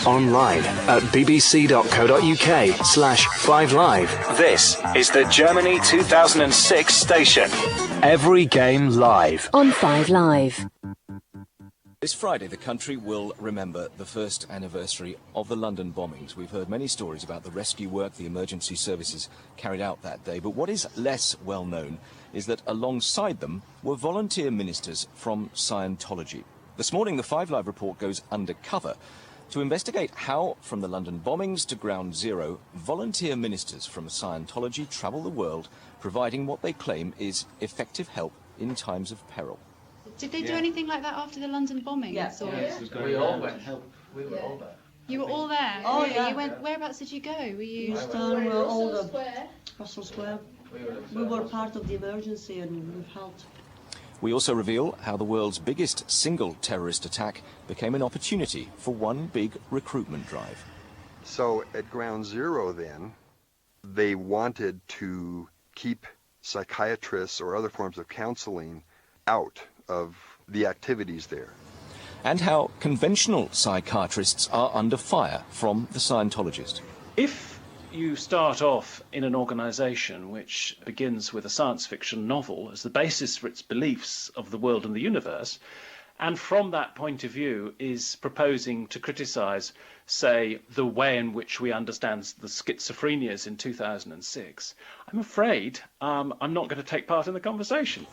online at bbc.co.uk/5live. This is the Germany 2006 station. Every game live on 5 Live. This Friday, the country will remember the first anniversary of the London bombings. We've heard many stories about the rescue work the emergency services carried out that day. But what is less well known is that alongside them were volunteer ministers from Scientology. This morning, the 5 Live report goes undercover to investigate how, from the London bombings to Ground Zero, volunteer ministers from Scientology travel the world, providing what they claim is effective help in times of peril. Did they do anything like that after the London bombing? Yes. We all went help. We were all there. You were all there? Oh, yeah. You went, whereabouts did you go? Were you... Russell Square. We were part of the emergency and we've helped. We also reveal how the world's biggest single terrorist attack became an opportunity for one big recruitment drive. So at Ground Zero then, they wanted to keep psychiatrists or other forms of counseling out of the activities there. And how conventional psychiatrists are under fire from the Scientologists. If you start off in an organisation which begins with a science fiction novel as the basis for its beliefs of the world and the universe, and from that point of view is proposing to criticise, say, the way in which we understand the schizophrenias in 2006, I'm afraid I'm not going to take part in the conversation.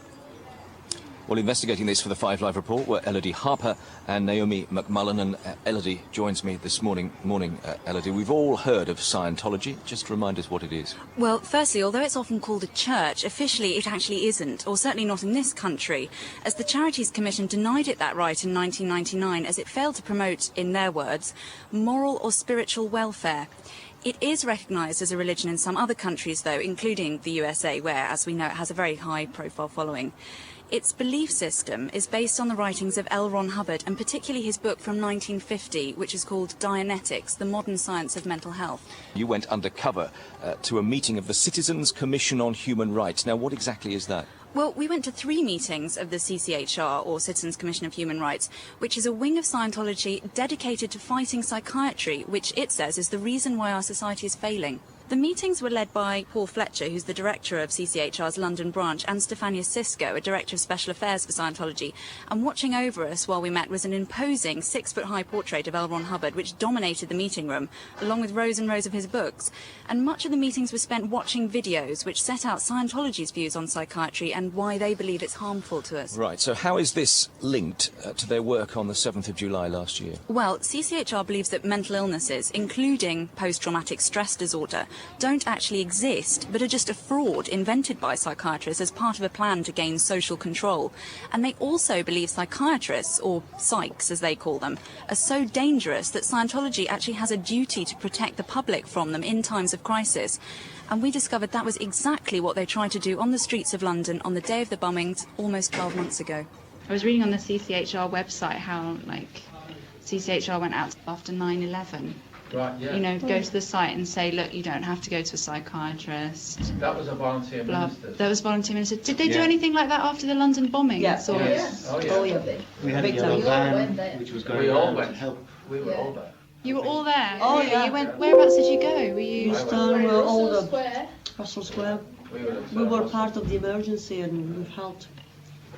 Well, investigating this for the 5 Live report were Elodie Harper and Naomi McMullen. And Elodie joins me this morning. Morning, Elodie. We've all heard of Scientology. Just remind us what it is. Well, firstly, although it's often called a church, officially it actually isn't, or certainly not in this country, as the Charities Commission denied it that right in 1999 as it failed to promote, in their words, moral or spiritual welfare. It is recognised as a religion in some other countries, though, including the USA, where, as we know, it has a very high-profile following. Its belief system is based on the writings of L. Ron Hubbard, and particularly his book from 1950, which is called Dianetics, the Modern Science of Mental Health. You went undercover to a meeting of the Citizens Commission on Human Rights. Now, what exactly is that? Well, we went to 3 meetings of the CCHR, or Citizens Commission of Human Rights, which is a wing of Scientology dedicated to fighting psychiatry, which it says is the reason why our society is failing. The meetings were led by Paul Fletcher, who's the director of CCHR's London branch, and Stefania Sisko, a director of special affairs for Scientology. And watching over us while we met was an imposing 6-foot-high portrait of L. Ron Hubbard, which dominated the meeting room, along with rows and rows of his books. And much of the meetings were spent watching videos which set out Scientology's views on psychiatry and why they believe it's harmful to us. Right, so how is this linked to their work on the 7th of July last year? Well, CCHR believes that mental illnesses, including post-traumatic stress disorder, don't actually exist, but are just a fraud invented by psychiatrists as part of a plan to gain social control. And they also believe psychiatrists, or psychs as they call them, are so dangerous that Scientology actually has a duty to protect the public from them in times of crisis. And we discovered that was exactly what they tried to do on the streets of London on the day of the bombings almost 12 months ago. I was reading on the CCHR website how, CCHR went out after 9/11. Right, yeah. You know, go to the site and say, look, you don't have to go to a psychiatrist. That was a volunteer minister. That was volunteer minister. Did they do anything like that after the London bombing? Yes. Or... Yes. Oh, yeah. We had a yellow van, which was going on. We all went help. We were all there. You were all there? Oh, really? yeah. You went, whereabouts did you go? Were you... Russell Square. We were part of the emergency and we've helped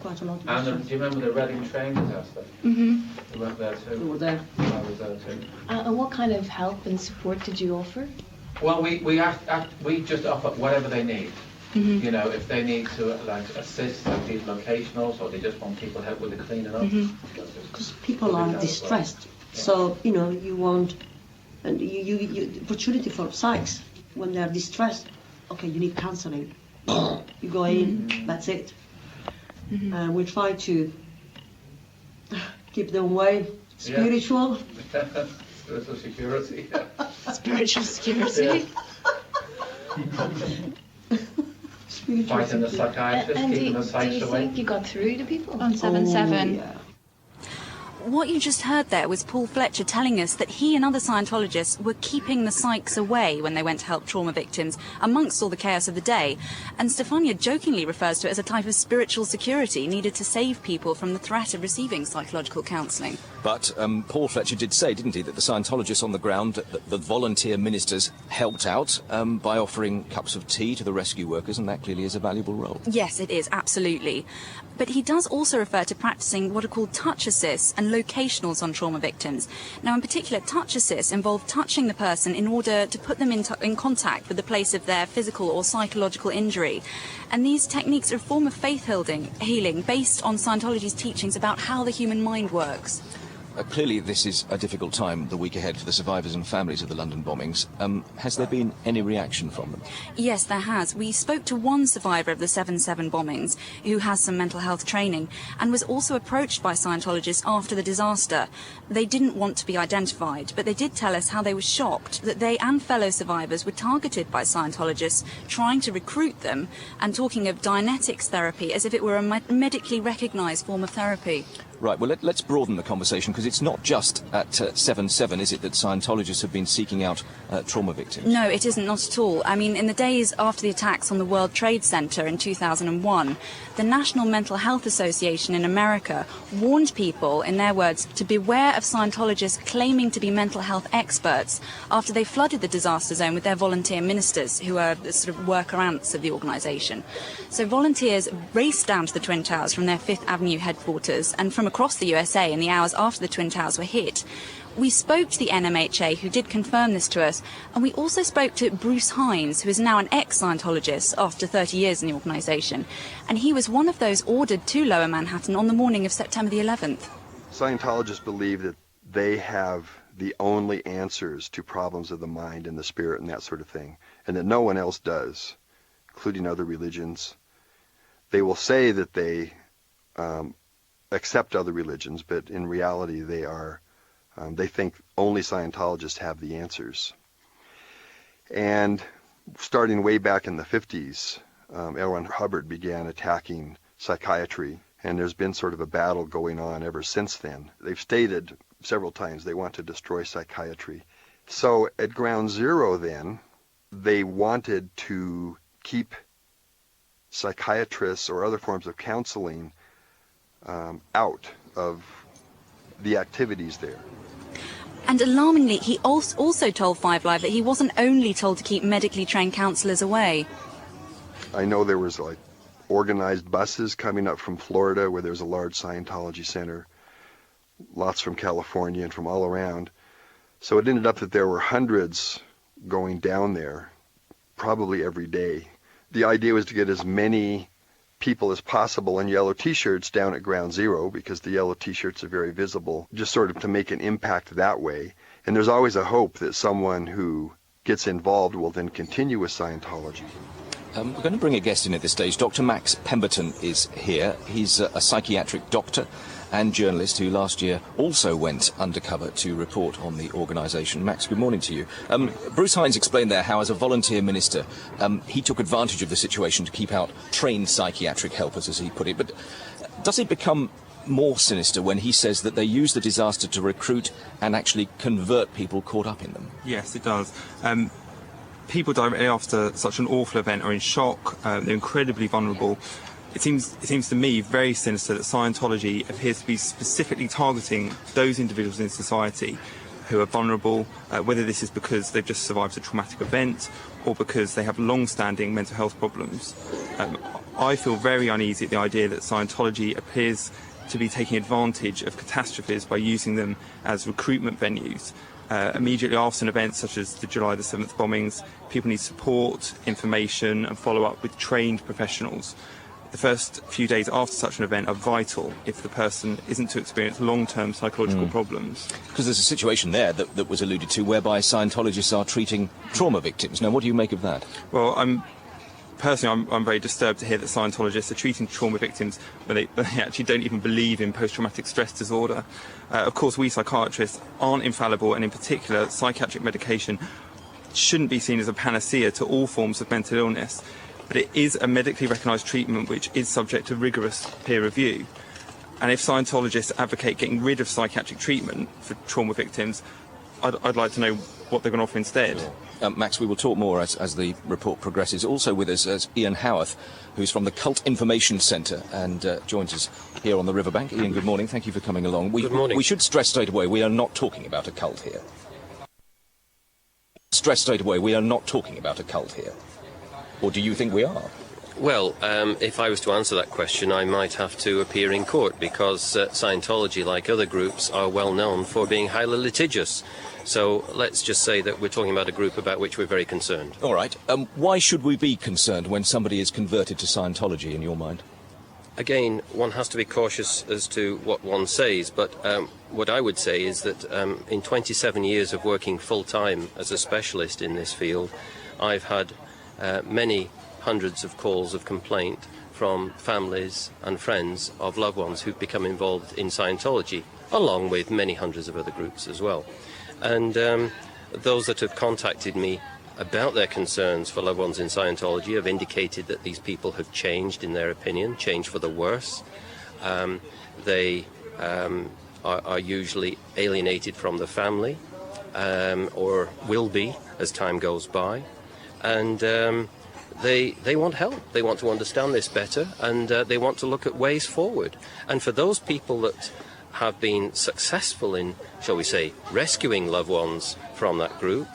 quite a lot. And do you remember the Reading train disaster? Mm-hmm. We went there too. We were there. I was there too. And what kind of help and support did you offer? Well, we just offer whatever they need. Mm-hmm. You know, if they need to assist, these locationals, or they just want people help with the cleaning up. Because people are distressed, so you want, and you opportunity for psychs when they are distressed. Okay, you need counselling. You go in, that's it. We try to keep them away. Spiritual. Spiritual security. Spiritual security. Fighting the psychiatrists, keeping the psychs away. Do you think you got through to people? On 7/7. Yeah. What you just heard there was Paul Fletcher telling us that he and other Scientologists were keeping the psychs away when they went to help trauma victims amongst all the chaos of the day. And Stefania jokingly refers to it as a type of spiritual security needed to save people from the threat of receiving psychological counselling. But Paul Fletcher did say, didn't he, that the Scientologists on the ground, the volunteer ministers, helped out by offering cups of tea to the rescue workers, and that clearly is a valuable role. Yes, it is, absolutely. But he does also refer to practising what are called touch assists and locationals on trauma victims. Now, in particular, touch assists involve touching the person in order to put them in contact with the place of their physical or psychological injury. And these techniques are a form of faith healing based on Scientology's teachings about how the human mind works. Clearly, this is a difficult time, the week ahead, for the survivors and families of the London bombings. Has there been any reaction from them? Yes, there has. We spoke to one survivor of the 7/7 bombings who has some mental health training and was also approached by Scientologists after the disaster. They didn't want to be identified, but they did tell us how they were shocked that they and fellow survivors were targeted by Scientologists trying to recruit them and talking of Dianetics therapy as if it were a medically recognised form of therapy. Right, well, let's broaden the conversation, because it's not just at 7/7, is it, that Scientologists have been seeking out trauma victims? No, it isn't, not at all. I mean, in the days after the attacks on the World Trade Center in 2001, the National Mental Health Association in America warned people, in their words, to beware of Scientologists claiming to be mental health experts after they flooded the disaster zone with their volunteer ministers, who are the sort of worker ants of the organisation. So volunteers raced down to the Twin Towers from their Fifth Avenue headquarters and from across the USA in the hours after the Twin Towers were hit. We spoke to the NMHA, who did confirm this to us, and we also spoke to Bruce Hines, who is now an ex-Scientologist after 30 years in the organisation, and he was one of those ordered to Lower Manhattan on the morning of September the 11th. Scientologists believe that they have the only answers to problems of the mind and the spirit and that sort of thing, and that no one else does, including other religions. They will say that they accept other religions, but in reality they think only Scientologists have the answers. And starting way back in the 50s, L. Ron Hubbard began attacking psychiatry, and there's been sort of a battle going on ever since then. They've stated several times they want to destroy psychiatry. So at ground zero then, they wanted to keep psychiatrists or other forms of counseling out of the activities there. And alarmingly, he also told 5 Live that he wasn't only told to keep medically trained counsellors away. I know there was like organized buses coming up from Florida, where there's a large Scientology center, lots from California and from all around. So it ended up that there were hundreds going down there, probably every day. The idea was to get as many people as possible in yellow t-shirts down at ground zero, because the yellow t-shirts are very visible, just sort of to make an impact that way. And there's always a hope that someone who gets involved will then continue with Scientology. We're going to bring a guest in at this stage. Dr. Max Pemberton is here. He's a psychiatric doctor and journalist who last year also went undercover to report on the organisation. Max, good morning to you. Bruce Hines explained there how, as a volunteer minister, he took advantage of the situation to keep out trained psychiatric helpers, as he put it. But does it become more sinister when he says that they use the disaster to recruit and actually convert people caught up in them? Yes, it does. People directly after such an awful event are in shock. They're incredibly vulnerable. It seems to me very sinister that Scientology appears to be specifically targeting those individuals in society who are vulnerable, whether this is because they've just survived a traumatic event or because they have long-standing mental health problems. I feel very uneasy at the idea that Scientology appears to be taking advantage of catastrophes by using them as recruitment venues. Immediately after an event such as the July the 7th bombings, people need support, information and follow-up with trained professionals. The first few days after such an event are vital if the person isn't to experience long-term psychological problems. Because there's a situation there that was alluded to whereby Scientologists are treating trauma victims. Now, what do you make of that? Well, I'm very disturbed to hear that Scientologists are treating trauma victims when they actually don't even believe in post-traumatic stress disorder. Of course, we psychiatrists aren't infallible, and in particular, psychiatric medication shouldn't be seen as a panacea to all forms of mental illness. But it is a medically recognised treatment which is subject to rigorous peer review. And if Scientologists advocate getting rid of psychiatric treatment for trauma victims, I'd like to know what they're going to offer instead. Max, we will talk more as the report progresses. Also with us is Ian Howarth, who's from the Cult Information Centre and joins us here on the riverbank. Ian, good morning. Thank you for coming along. Good morning. We should stress straight away, we are not talking about a cult here. Stress straight away, we are not talking about a cult here. Or do you think we are? Well, if I was to answer that question, I might have to appear in court because Scientology, like other groups, are well known for being highly litigious. So let's just say that we're talking about a group about which we're very concerned. All right. Why should we be concerned when somebody is converted to Scientology, in your mind? Again, one has to be cautious as to what one says, but what I would say is that in 27 years of working full-time as a specialist in this field, I've had many hundreds of calls of complaint from families and friends of loved ones who've become involved in Scientology, along with many hundreds of other groups as well. And those that have contacted me about their concerns for loved ones in Scientology have indicated that these people have changed, in their opinion, changed for the worse. They are usually alienated from the family, or will be as time goes by. And they want help. They want to understand this better, and they want to look at ways forward. And for those people that have been successful in, shall we say, rescuing loved ones from that group,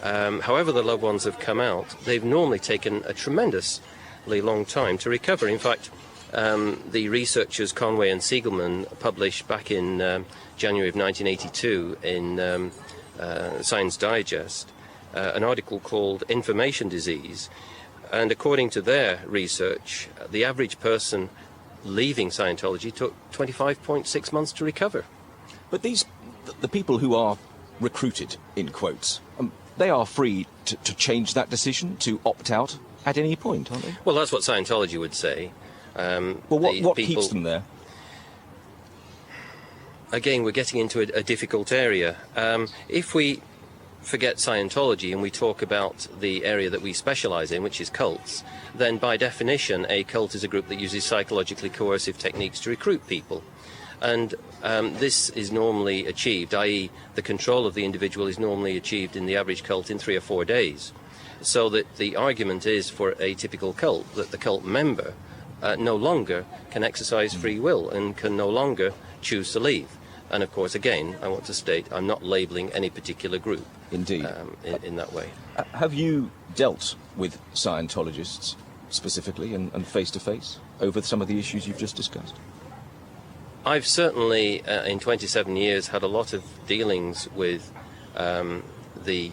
however the loved ones have come out, they've normally taken a tremendously long time to recover. In fact, the researchers Conway and Siegelman published back in January of 1982 in Science Digest an article called Information Disease, and according to their research, the average person leaving Scientology took 25.6 months to recover. But the people who are recruited, in quotes, they are free to change that decision, to opt out at any point, aren't they? Well, that's what Scientology would say. Well, what keeps them there? Again, we're getting into a difficult area. If we forget Scientology and we talk about the area that we specialize in, which is cults, then by definition a cult is a group that uses psychologically coercive techniques to recruit people. And this is normally achieved, i.e. the control of the individual is normally achieved in the average cult in 3 or 4 days. So that the argument is for a typical cult that the cult member no longer can exercise free will and can no longer choose to leave. And of course, again, I want to state I'm not labelling any particular group. Indeed. In that way. Have you dealt with Scientologists specifically and face-to-face over some of the issues you've just discussed? I've certainly, in 27 years, had a lot of dealings with the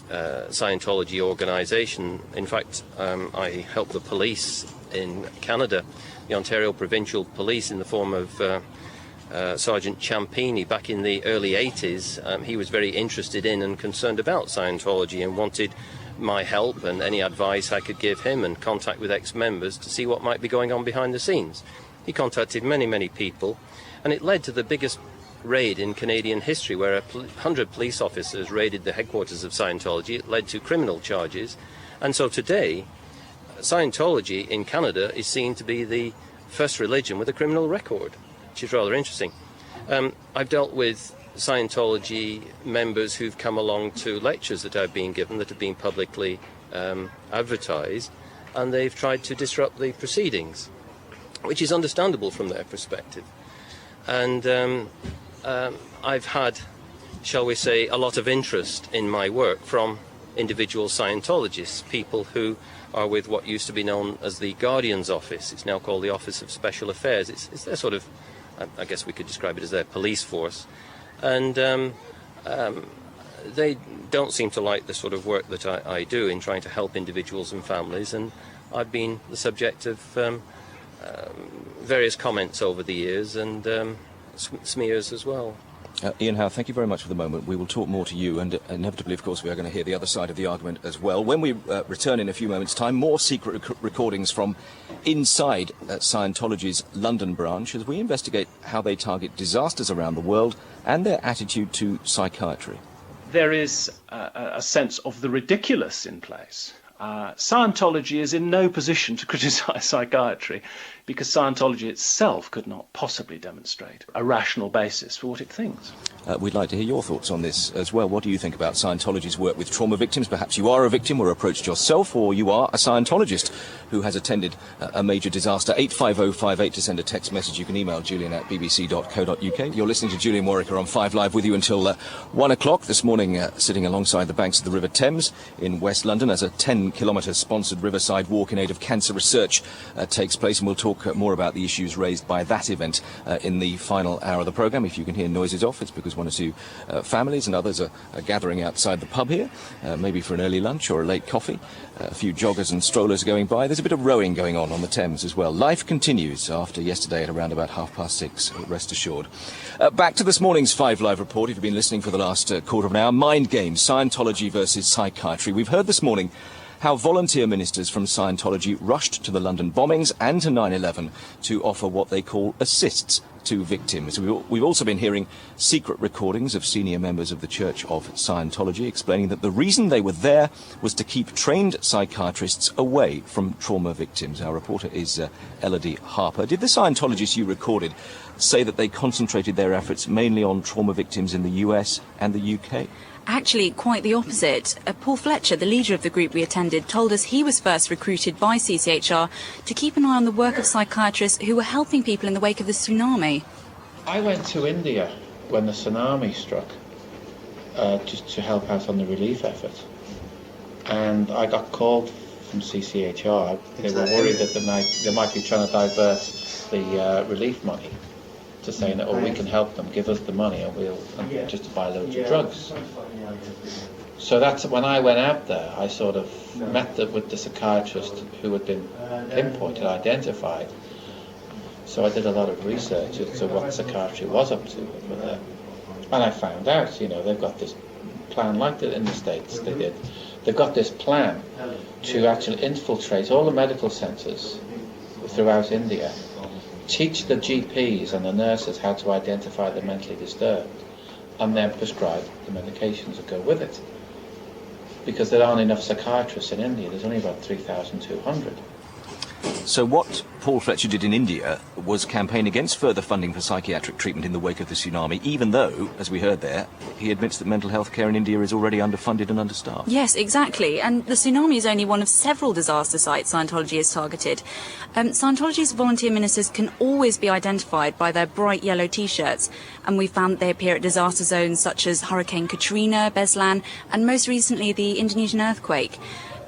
Scientology organisation. In fact, I helped the police in Canada, the Ontario Provincial Police, in the form of Sergeant Ciampini back in the early 80s. He was very interested in and concerned about Scientology and wanted my help and any advice I could give him and contact with ex-members to see what might be going on behind the scenes. He contacted many people, and it led to the biggest raid in Canadian history, where 100 police officers raided the headquarters of Scientology. It led to criminal charges, and so today Scientology in Canada is seen to be the first religion with a criminal record, which is rather interesting. I've dealt with Scientology members who've come along to lectures that I've been given that have been publicly advertised, and they've tried to disrupt the proceedings, which is understandable from their perspective. And I've had, shall we say, a lot of interest in my work from individual Scientologists, people who are with what used to be known as the Guardian's Office. It's now called the Office of Special Affairs. It's their sort of, I guess we could describe it as their police force. And they don't seem to like the sort of work that I do in trying to help individuals and families, and I've been the subject of various comments over the years and smears as well. Ian Howe, thank you very much for the moment. We will talk more to you, and inevitably, of course, we are going to hear the other side of the argument as well. When we return in a few moments' time, more secret recordings from inside Scientology's London branch as we investigate how they target disasters around the world and their attitude to psychiatry. There is a sense of the ridiculous in place. Scientology is in no position to criticise psychiatry. because Scientology itself could not possibly demonstrate a rational basis for what it thinks. We'd like to hear your thoughts on this as well. What do you think about Scientology's work with trauma victims? Perhaps you are a victim or approached yourself, or you are a Scientologist who has attended a major disaster. 85058 to send a text message. You can email julian@bbc.co.uk. You're listening to Julian Warwicker on 5 Live with you until 1 o'clock this morning, sitting alongside the banks of the River Thames in West London as a 10-kilometre sponsored riverside walk in aid of cancer research takes place. And we'll talk more about the issues raised by that event in the final hour of the programme. If you can hear noises off, it's because one or two families and others are gathering outside the pub here, maybe for an early lunch or a late coffee. A few joggers and strollers going by. There's a bit of rowing going on the Thames as well. Life continues after yesterday at around about 6:30, rest assured. Back to this morning's 5 Live report. If you've been listening for the last quarter of an hour, mind games, Scientology versus psychiatry. We've heard this morning how volunteer ministers from Scientology rushed to the London bombings and to 9/11 to offer what they call assists to victims. We've also been hearing secret recordings of senior members of the Church of Scientology explaining that the reason they were there was to keep trained psychiatrists away from trauma victims. Our reporter is Elodie Harper. Did the Scientologists you recorded say that they concentrated their efforts mainly on trauma victims in the US and the UK? Actually, quite the opposite. Paul Fletcher, the leader of the group we attended, told us he was first recruited by CCHR to keep an eye on the work of psychiatrists who were helping people in the wake of the tsunami. I went to India when the tsunami struck, just to help out on the relief effort. And I got called from CCHR. They were worried that they might be trying to divert the relief money to saying that, oh, we can help them, give us the money and just to buy loads of drugs. So that's when I went out there, I sort of met with the psychiatrist who had been pinpointed, identified. So I did a lot of research as to what psychiatry was up to over there. And I found out, they've got this plan like that in the States they did. They've got this plan to actually infiltrate all the medical centres throughout India, teach the GPs and the nurses how to identify the mentally disturbed, and then prescribe the medications that go with it. Because there aren't enough psychiatrists in India, there's only about 3,200. So what Paul Fletcher did in India was campaign against further funding for psychiatric treatment in the wake of the tsunami, even though, as we heard there, he admits that mental health care in India is already underfunded and understaffed. Yes, exactly. And the tsunami is only one of several disaster sites Scientology has targeted. Scientology's volunteer ministers can always be identified by their bright yellow T-shirts, and we found that they appear at disaster zones such as Hurricane Katrina, Beslan, and most recently the Indonesian earthquake.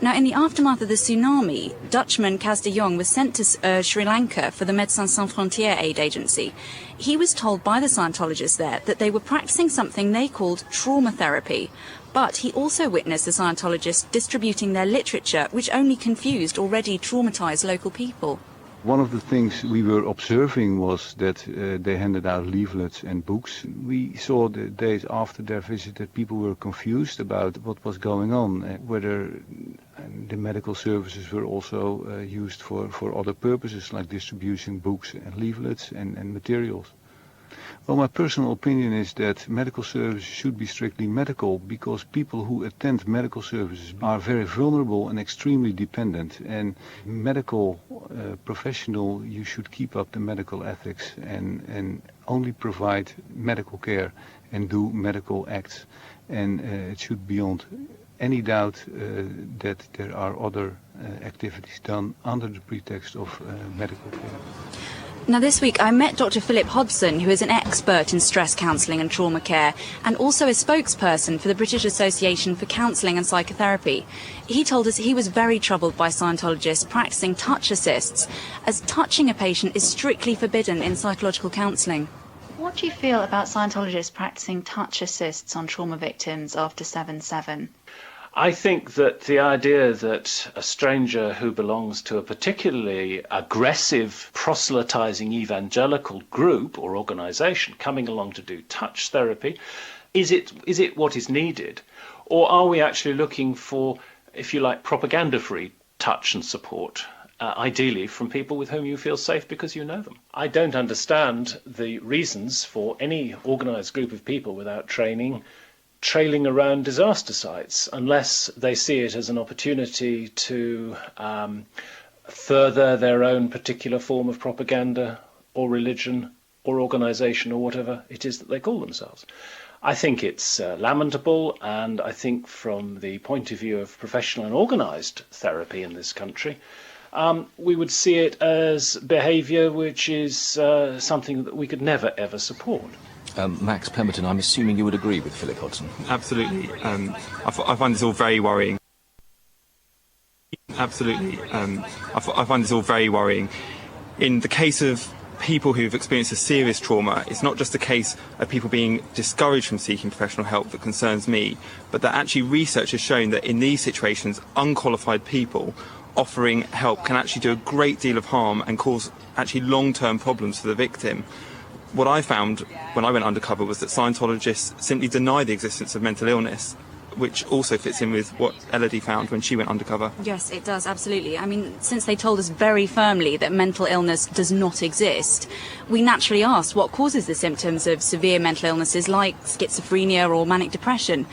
Now, in the aftermath of the tsunami, Dutchman Kaz de Jong was sent to Sri Lanka for the Médecins Sans Frontières aid agency. He was told by the Scientologists there that they were practicing something they called trauma therapy. But he also witnessed the Scientologists distributing their literature, which only confused already traumatized local people. One of the things we were observing was that they handed out leaflets and books. We saw the days after their visit that people were confused about what was going on, whether the medical services were also used for other purposes, like distributing books and leaflets and materials. Well, my personal opinion is that medical services should be strictly medical, because people who attend medical services are very vulnerable and extremely dependent. And medical professional, you should keep up the medical ethics and only provide medical care and do medical acts. And it should be beyond any doubt that there are other activities done under the pretext of medical care. Now, this week I met Dr. Philip Hodgson, who is an expert in stress counselling and trauma care, and also a spokesperson for the British Association for Counselling and Psychotherapy. He told us he was very troubled by Scientologists practising touch assists, as touching a patient is strictly forbidden in psychological counselling. What do you feel about Scientologists practising touch assists on trauma victims after 7/7? I think that the idea that a stranger who belongs to a particularly aggressive, proselytizing evangelical group or organisation coming along to do touch therapy, is it what is needed? Or are we actually looking for, if you like, propaganda-free touch and support, ideally from people with whom you feel safe because you know them? I don't understand the reasons for any organised group of people without training trailing around disaster sites, unless they see it as an opportunity to further their own particular form of propaganda or religion or organisation or whatever it is that they call themselves. I think it's lamentable, and I think from the point of view of professional and organised therapy in this country, we would see it as behaviour which is something that we could never ever support. Max Pemberton, I'm assuming you would agree with Philip Hodgson. Absolutely. I find this all very worrying. Absolutely. I find this all very worrying. In the case of people who've experienced a serious trauma, it's not just a case of people being discouraged from seeking professional help that concerns me, but that actually research has shown that in these situations, unqualified people offering help can actually do a great deal of harm and cause actually long-term problems for the victim. What I found when I went undercover was that Scientologists simply deny the existence of mental illness, which also fits in with what Elodie found when she went undercover. Yes, it does, absolutely. I mean, since they told us very firmly that mental illness does not exist, we naturally asked what causes the symptoms of severe mental illnesses like schizophrenia or manic depression.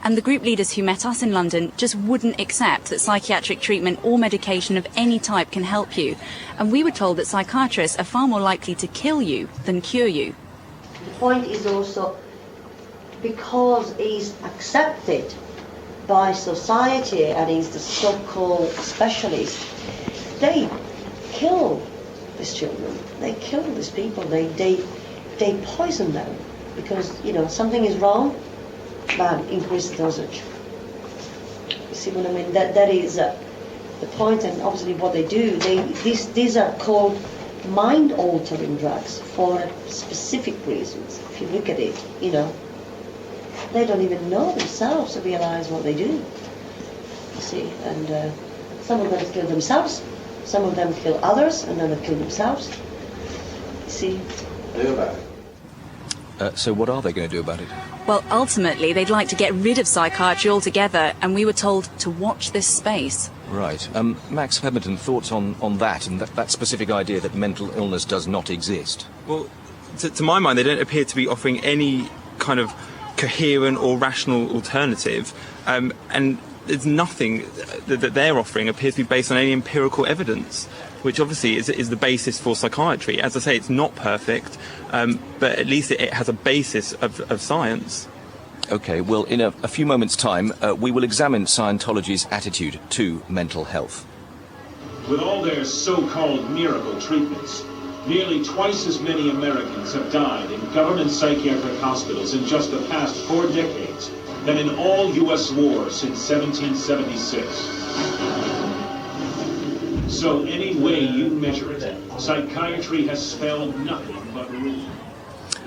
And the group leaders who met us in London just wouldn't accept that psychiatric treatment or medication of any type can help you. And we were told that psychiatrists are far more likely to kill you than cure you. The point is also, because he's accepted by society and he's the so-called specialist, they kill these children, they kill these people, they poison them because, you know, something is wrong, bam, increase the dosage. You see what I mean? That is the point, and obviously what they do, these are called mind-altering drugs for specific reasons. If you look at it, you know, they don't even know themselves to realize what they do. You see, and some of them kill themselves, some of them kill others, and then they kill themselves. You see. So what are they going to do about it? Well, ultimately, they'd like to get rid of psychiatry altogether, and we were told to watch this space. Right. Max Pemberton, thoughts on that and that specific idea that mental illness does not exist? Well, to my mind, they don't appear to be offering any kind of coherent or rational alternative, and there's nothing that they're offering appears to be based on any empirical evidence, which obviously is the basis for psychiatry. As I say, it's not perfect, but at least it has a basis of science. OK, well, in a few moments' time, we will examine Scientology's attitude to mental health. With all their so-called miracle treatments, nearly twice as many Americans have died in government psychiatric hospitals in just the past 4 decades than in all U.S. wars since 1776. So any way you measure it, psychiatry has spelled nothing but ruin.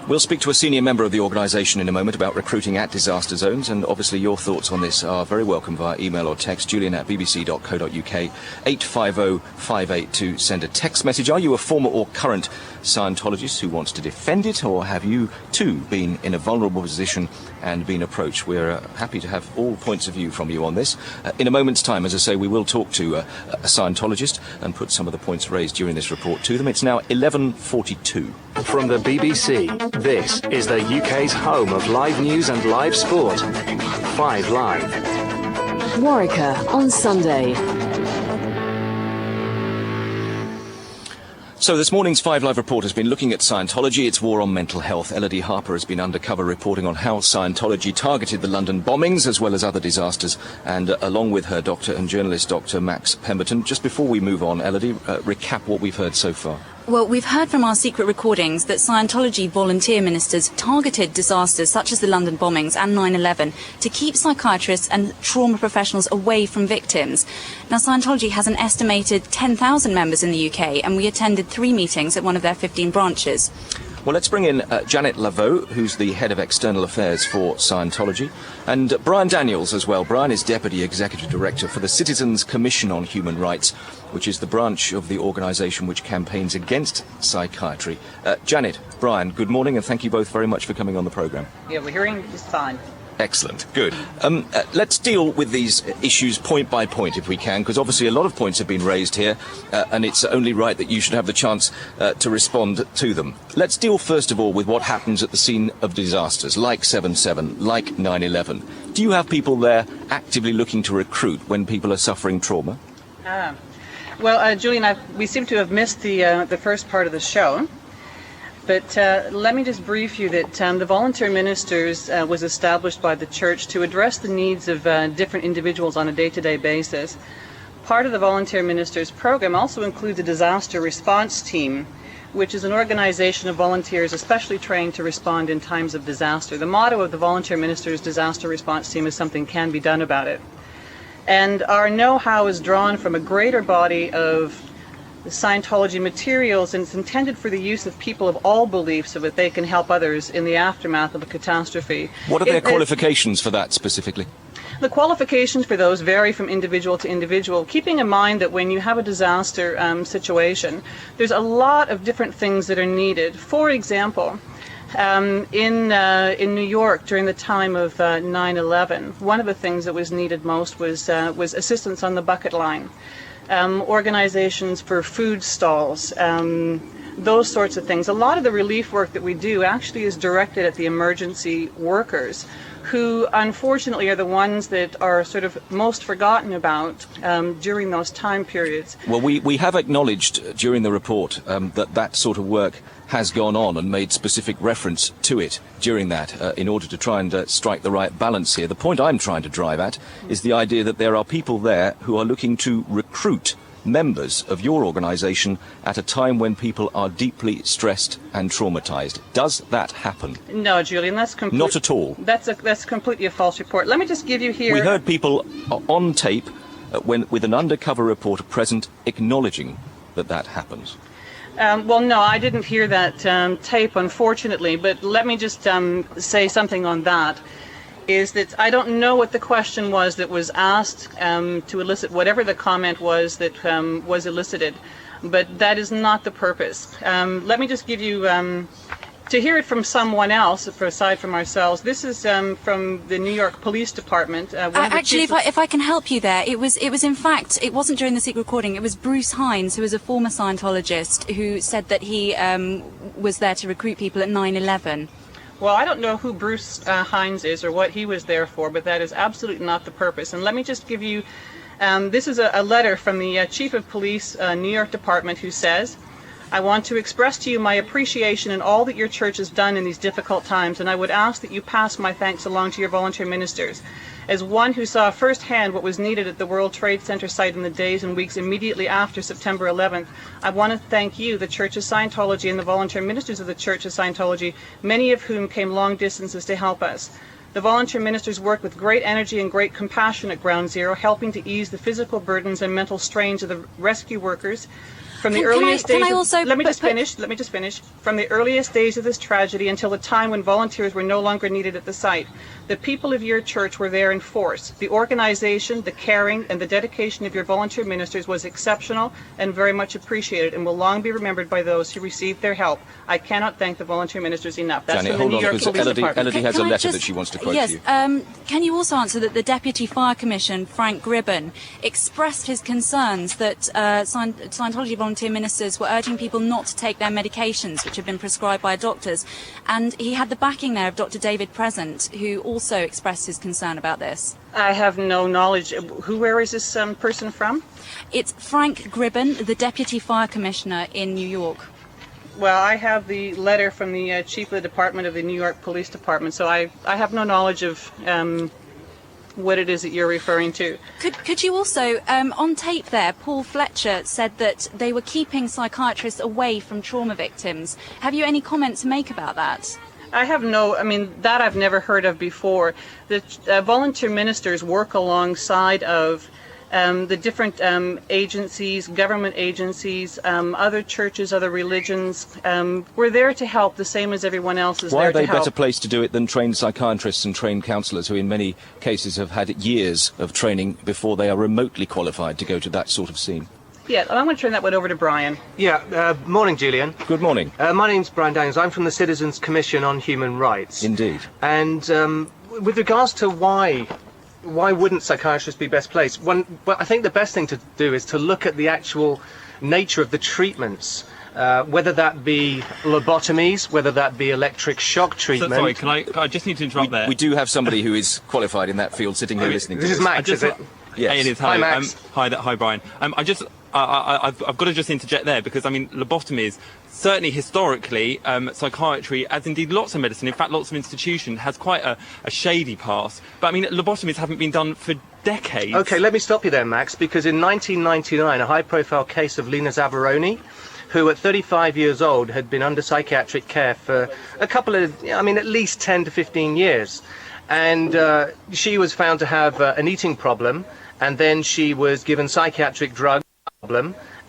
We'll speak to a senior member of the organisation in a moment about recruiting at disaster zones, and obviously your thoughts on this are very welcome via email or text. Julian@bbc.co.uk, 850-582. Send a text message. Are you a former or current Scientologist who wants to defend it, or have you too been in a vulnerable position and been approached? We're happy to have all points of view from you on this. In a moment's time, as I say, we will talk to a Scientologist and put some of the points raised during this report to them. It's now 11:42. From the BBC, this is the UK's home of live news and live sport. 5 Live. Warwicker on Sunday. So this morning's 5 Live report has been looking at Scientology, its war on mental health. Elodie Harper has been undercover reporting on how Scientology targeted the London bombings as well as other disasters, and along with her doctor and journalist Dr. Max Pemberton. Just before we move on, Elodie, recap what we've heard so far. Well, we've heard from our secret recordings that Scientology volunteer ministers targeted disasters such as the London bombings and 9/11 to keep psychiatrists and trauma professionals away from victims. Now, Scientology has an estimated 10,000 members in the UK, and we attended 3 meetings at one of their 15 branches. Well, let's bring in Janet Laveau, who's the head of external affairs for Scientology, and Brian Daniels as well. Brian is Deputy Executive Director for the Citizens Commission on Human Rights, which is the branch of the organisation which campaigns against psychiatry. Janet, Brian, good morning, and thank you both very much for coming on the programme. Yeah, we're hearing just fine. Excellent, good. Let's deal with these issues point by point if we can, because obviously a lot of points have been raised here, and it's only right that you should have the chance to respond to them. Let's deal first of all with what happens at the scene of disasters, like 7/7, like 9/11. Do you have people there actively looking to recruit when people are suffering trauma? Well, Julian, we seem to have missed the first part of the show. But let me just brief you that the Volunteer Ministers was established by the Church to address the needs of different individuals on a day-to-day basis. Part of the Volunteer Ministers program also includes a disaster response team, which is an organization of volunteers especially trained to respond in times of disaster. The motto of the Volunteer Ministers disaster response team is "something can be done about it." And our know-how is drawn from a greater body of the Scientology materials, and it's intended for the use of people of all beliefs so that they can help others in the aftermath of a catastrophe. What are their qualifications for that specifically? The qualifications for those vary from individual to individual, keeping in mind that when you have a disaster situation, there's a lot of different things that are needed. For example, in New York during the time of 9/11, one of the things that was needed most was assistance on the bucket line. Organizations for food stalls, those sorts of things. A lot of the relief work that we do actually is directed at the emergency workers, who unfortunately are the ones that are sort of most forgotten about during those time periods. Well, we have acknowledged during the report that sort of work has gone on and made specific reference to it during that in order to try and strike the right balance here. The point I'm trying to drive at is the idea that there are people there who are looking to recruit members of your organisation at a time when people are deeply stressed and traumatised. Does that happen? No, Julian, that's completely... Not at all. That's completely a false report. Let me just give you here... We heard people on tape with an undercover reporter present acknowledging that happens. Well, no, I didn't hear that tape, unfortunately, but let me just say something on that, is that I don't know what the question was that was asked to elicit whatever the comment was that was elicited, but that is not the purpose. Let me just give you, to hear it from someone else, aside from ourselves, this is from the New York Police Department. Actually, if I can help you there, it was in fact, it wasn't during the secret recording, it was Bruce Hines, who was a former Scientologist, who said that he was there to recruit people at 9/11. Well, I don't know who Bruce Hines is or what he was there for, but that is absolutely not the purpose. And let me just give you, this is a letter from the Chief of Police, New York Department, who says, "I want to express to you my appreciation in all that your church has done in these difficult times, and I would ask that you pass my thanks along to your volunteer ministers. As one who saw firsthand what was needed at the World Trade Center site in the days and weeks immediately after September 11th, I want to thank you, the Church of Scientology, and the volunteer ministers of the Church of Scientology, many of whom came long distances to help us. The volunteer ministers worked with great energy and great compassion at Ground Zero, helping to ease the physical burdens and mental strains of the rescue workers. From the earliest days, let me just finish. From the earliest days of this tragedy until the time when volunteers were no longer needed at the site, the people of your church were there in force. The organization, the caring, and the dedication of your volunteer ministers was exceptional and very much appreciated, and will long be remembered by those who received their help. I cannot thank the volunteer ministers enough." That's Janet, from the New York Police Department. Elodie has a letter that she wants to quote to you. Can you also answer that the Deputy Fire Commissioner, Frank Gribben, expressed his concerns that Scientology volunteer ministers were urging people not to take their medications, which had been prescribed by doctors, and he had the backing there of Dr. David Present, who also expressed his concern about this. I have no knowledge. Where is this person from? It's Frank Gribben, the Deputy Fire Commissioner in New York. Well, I have the letter from the Chief of the Department of the New York Police Department, so I have no knowledge of what it is that you're referring to. Could you also, on tape there, Paul Fletcher said that they were keeping psychiatrists away from trauma victims. Have you any comment to make about that? I have that I've never heard of before. The volunteer ministers work alongside of the different agencies, government agencies, other churches, other religions. We're there to help the same as everyone else is there to help. Why are they better placed to do it than trained psychiatrists and trained counsellors who in many cases have had years of training before they are remotely qualified to go to that sort of scene? Yeah, I'm going to turn that one over to Brian. Yeah, morning, Julian. Good morning. My name's Brian Daniels. I'm from the Citizens Commission on Human Rights. Indeed. And with regards to why wouldn't psychiatrists be best placed? Well, I think the best thing to do is to look at the actual nature of the treatments, whether that be lobotomies, whether that be electric shock treatment. Sorry, can I just need to interrupt there. We do have somebody who is qualified in that field sitting here listening to this. This is Max, is it? Yes. Hey, it is. Hi, Max. Hi, Brian. I've got to just interject there, because I mean, lobotomies, certainly historically, psychiatry, as indeed lots of medicine, in fact lots of institutions, has quite a shady past. But I mean, lobotomies haven't been done for decades. Okay, let me stop you there, Max, because in 1999, a high-profile case of Lena Zavaroni, who at 35 years old had been under psychiatric care for a couple of, I mean, at least 10 to 15 years. And she was found to have an eating problem, and then she was given psychiatric drugs,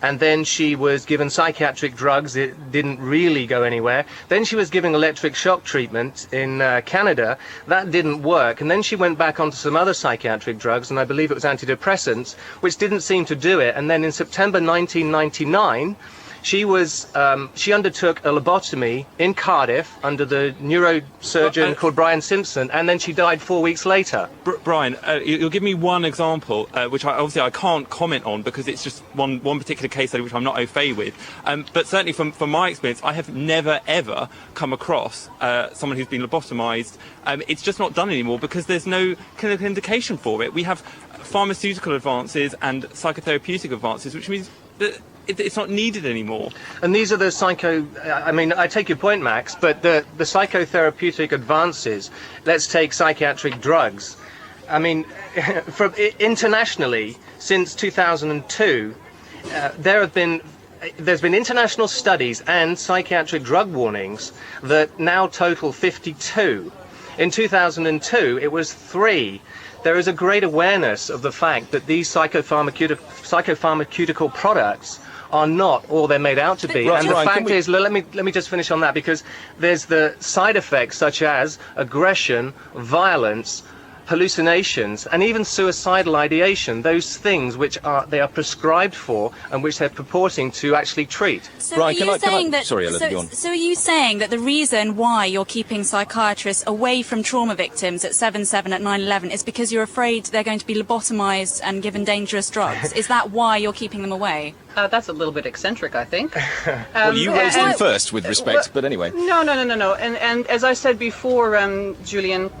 and then she was given psychiatric drugs. It didn't really go anywhere. Then she was given electric shock treatment in Canada. That didn't work. And then she went back onto some other psychiatric drugs, and I believe it was antidepressants, which didn't seem to do it. And then in September 1999, she undertook a lobotomy in Cardiff under the neurosurgeon called Brian Simpson, and then she died 4 weeks later. Brian, you'll give me one example, which I can't comment on because it's just one particular case study which I'm not au fait with. But certainly from my experience, I have never ever come across someone who's been lobotomized. It's just not done anymore because there's no clinical indication for it. We have pharmaceutical advances and psychotherapeutic advances, which means that it's not needed anymore. And these are the I mean, I take your point, Max, but the psychotherapeutic advances, let's take psychiatric drugs. I mean, internationally, since 2002, there's been international studies and psychiatric drug warnings that now total 52. In 2002, it was 3. There is a great awareness of the fact that these psychopharmaceutical products are not all they're made out to be. Right, and the fact is, let me just finish on that, because there's the side effects such as aggression, violence, hallucinations, and even suicidal ideation, those things which they are prescribed for and which they're purporting to actually treat. So are you saying that the reason why you're keeping psychiatrists away from trauma victims at 7/7 at 9/11 is because you're afraid they're going to be lobotomized and given dangerous drugs? Is that why you're keeping them away? That's a little bit eccentric, I think. Well, you raised them first, with respect, but anyway. No. And as I said before, Julian,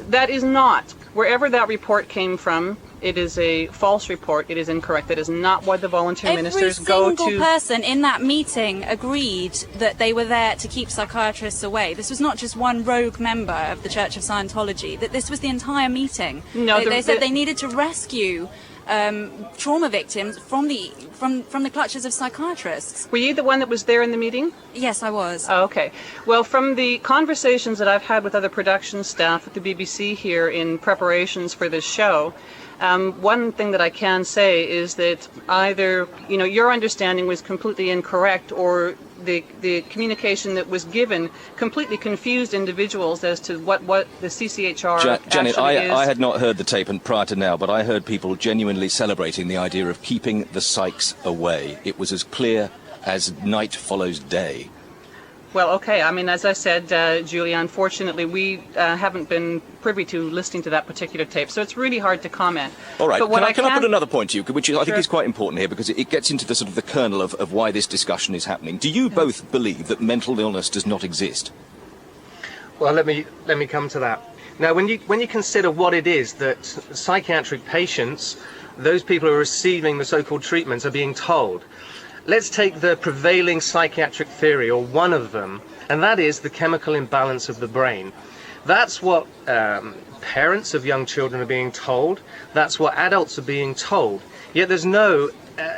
that is not, wherever that report came from, it is a false report. It is incorrect. That is not why the volunteer ministers go to... Every single person in that meeting agreed that they were there to keep psychiatrists away. This was not just one rogue member of the Church of Scientology. That this was the entire meeting. No, they said they needed to rescue trauma victims from the clutches of psychiatrists. Were you the one that was there in the meeting? Yes, I was. Oh, okay. Well, from the conversations that I've had with other production staff at the BBC here in preparations for this show, one thing that I can say is that either, your understanding was completely incorrect, or the communication that was given completely confused individuals as to what the CCHR Janet, actually is. I had not heard the tape and prior to now, but I heard people genuinely celebrating the idea of keeping the psychs away. It was as clear as night follows day. Well, okay. I mean, as I said, Julia, unfortunately, we haven't been privy to listening to that particular tape, so it's really hard to comment. All right. But can I put another point to you, which I think is quite important here, because it gets into the sort of the kernel of why this discussion is happening. Do you both believe that mental illness does not exist? Well, let me come to that. Now, when you consider what it is that psychiatric patients, those people who are receiving the so-called treatments, are being told. Let's take the prevailing psychiatric theory, or one of them, and that is the chemical imbalance of the brain. That's what parents of young children are being told. That's what adults are being told. Yet there's no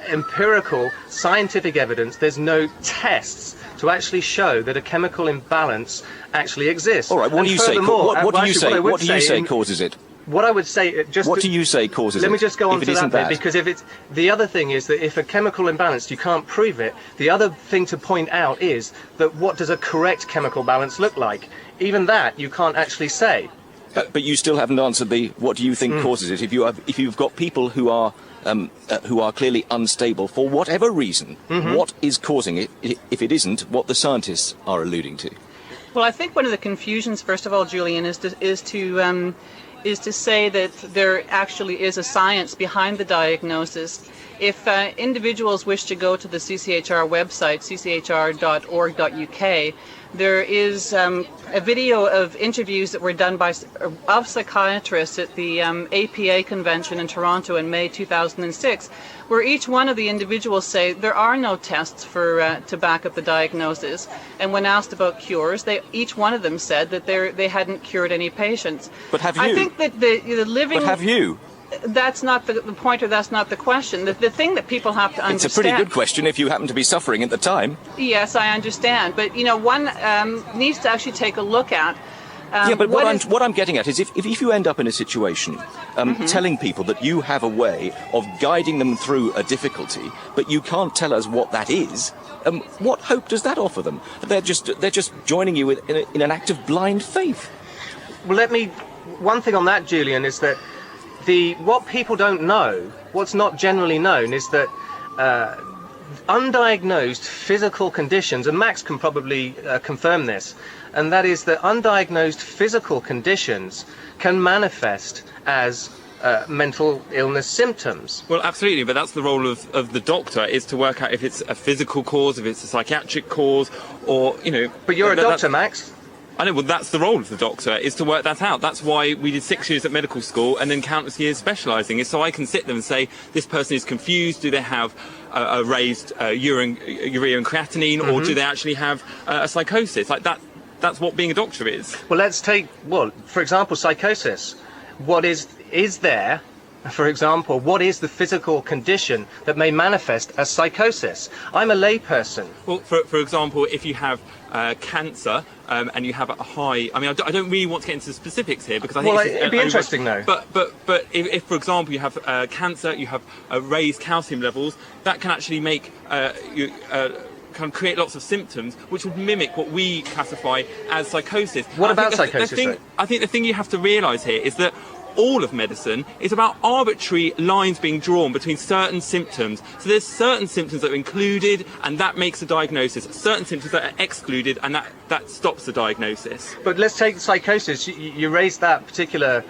empirical scientific evidence, there's no tests to actually show that a chemical imbalance actually exists. All right, what do you say? What do you say causes it? What I would say, what do you say causes it? Let me just go on to that bit, because the other thing is that if a chemical imbalance, you can't prove it. The other thing to point out is that what does a correct chemical balance look like? Even that you can't actually say. But you still haven't answered the what do you think causes it? If you've got people who are clearly unstable for whatever reason, what is causing it? If it isn't what the scientists are alluding to. Well, I think one of the confusions, first of all, Julian, is to say that there actually is a science behind the diagnosis. If individuals wish to go to the CCHR website, cchr.org.uk, There is a video of interviews that were done of psychiatrists at the APA convention in Toronto in May 2006, where each one of the individuals say there are no tests to back up the diagnosis. And when asked about cures, each one of them said that they hadn't cured any patients. But have you? I think that the living... But have you? That's not the point, or that's not the question. The thing that people have to understand... It's a pretty good question if you happen to be suffering at the time. Yes, I understand. But, one needs to actually take a look at... yeah, but what I'm getting at is if you end up in a situation telling people that you have a way of guiding them through a difficulty, but you can't tell us what that is, what hope does that offer them? They're just joining you in an act of blind faith. Well, one thing on that, Julian, is that what people don't know, what's not generally known, is that undiagnosed physical conditions, and Max can probably confirm this, and that is that undiagnosed physical conditions can manifest as mental illness symptoms. Well, absolutely, but that's the role of the doctor, is to work out if it's a physical cause, if it's a psychiatric cause, or, But you're a doctor, Max. I know, well, that's the role of the doctor, is to work that out. That's why we did 6 years at medical school and then countless years specialising, is so I can sit there and say, this person is confused, do they have a raised urea and creatinine, or do they actually have a psychosis? Like that's what being a doctor is. Well, let's take, for example, psychosis. What is there, for example, what is the physical condition that may manifest as psychosis? I'm a layperson. Well, for example, if you have cancer and you have a high... I mean, I don't really want to get into the specifics here because I think it'd be interesting though. But if, for example, you have cancer, you have raised calcium levels, that can actually make can create lots of symptoms which would mimic what we classify as psychosis. What about psychosis? I think the thing you have to realise here is that all of medicine is about arbitrary lines being drawn between certain symptoms. So there's certain symptoms that are included, and that makes a diagnosis. Certain symptoms that are excluded, and that stops the diagnosis. But let's take psychosis. You raised that particular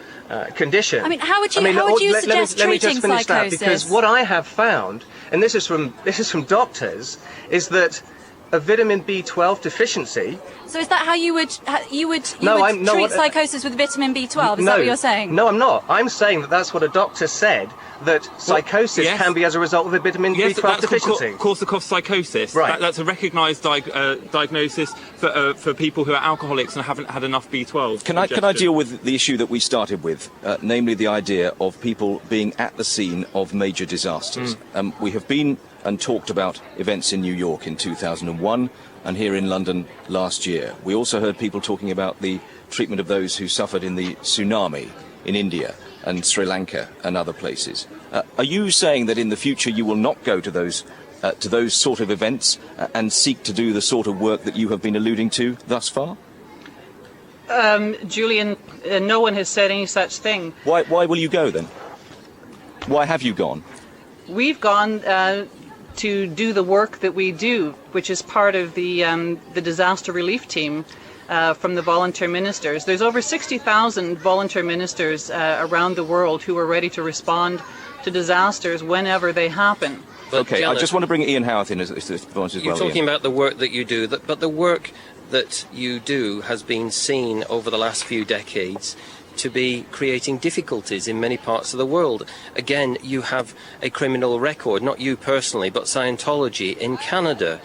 condition. I mean, how would you suggest let me treating just finish psychosis? that, because what I have found, and this is from doctors, is that a vitamin B12 deficiency. So is that how you would treat psychosis with vitamin B12? Is that what you're saying? No, I'm not. I'm saying that's what a doctor said, that psychosis can be as a result of a vitamin B12 deficiency. Korsakoff psychosis. Right. That's a recognised diagnosis for people who are alcoholics and haven't had enough B12. Can I deal with the issue that we started with, namely the idea of people being at the scene of major disasters? We have been and talked about events in New York in 2001 and here in London last year. We also heard people talking about the treatment of those who suffered in the tsunami in India and Sri Lanka and other places. Are you saying that in the future you will not go to those sort of events and seek to do the sort of work that you have been alluding to thus far? Julian, no one has said any such thing. Why will you go then? Why have you gone? We've gone to do the work that we do, which is part of the disaster relief team from the volunteer ministers. There's over 60,000 volunteer ministers around the world who are ready to respond to disasters whenever they happen. Okay, Janet, I just want to bring Ian Howarth in as well. You're talking about the work that you do, but the work that you do has been seen over the last few decades to be creating difficulties in many parts of the world. Again, you have a criminal record, not you personally, but Scientology in Canada.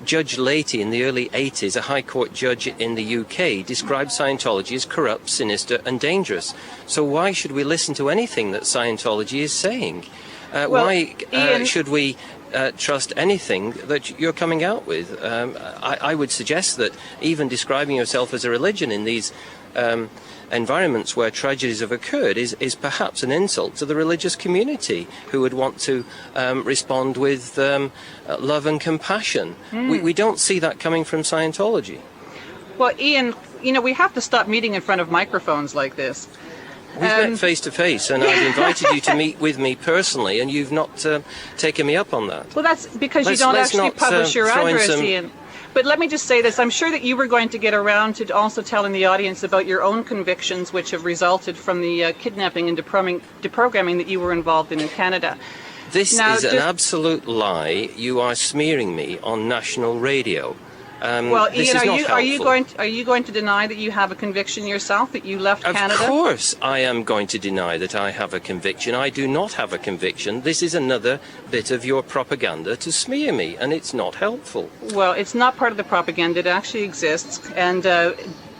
Judge Leahy in the early 80s, a High Court judge in the UK, described Scientology as corrupt, sinister and dangerous. So why should we listen to anything that Scientology is saying? Why should we trust anything that you're coming out with? I would suggest that even describing yourself as a religion in these environments where tragedies have occurred is perhaps an insult to the religious community who would want to respond with love and compassion. We don't see that coming from Scientology. Well, Ian, we have to stop meeting in front of microphones like this. We've met face to face, and I've invited you to meet with me personally, and you've not taken me up on that. Well, that's because you don't actually publish your address, Ian. But let me just say this. I'm sure that you were going to get around to also telling the audience about your own convictions, which have resulted from the kidnapping and deprogramming that you were involved in Canada. This is an absolute lie. You are smearing me on national radio. Well, this Ian, is not are you helpful. going to deny that you have a conviction yourself, that you left Canada? Of course I am going to deny that I have a conviction. I do not have a conviction. This is another bit of your propaganda to smear me, and it's not helpful. Well, it's not part of the propaganda. It actually exists, and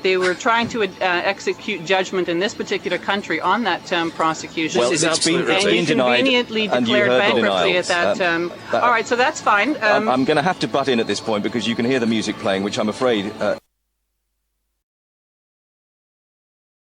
they were trying to execute judgment in this particular country on that prosecution. Well, it's been denied, conveniently and you declared heard the bankruptcy at denials. that. All right, so that's fine. I'm going to have to butt in at this point because you can hear the music playing, which I'm afraid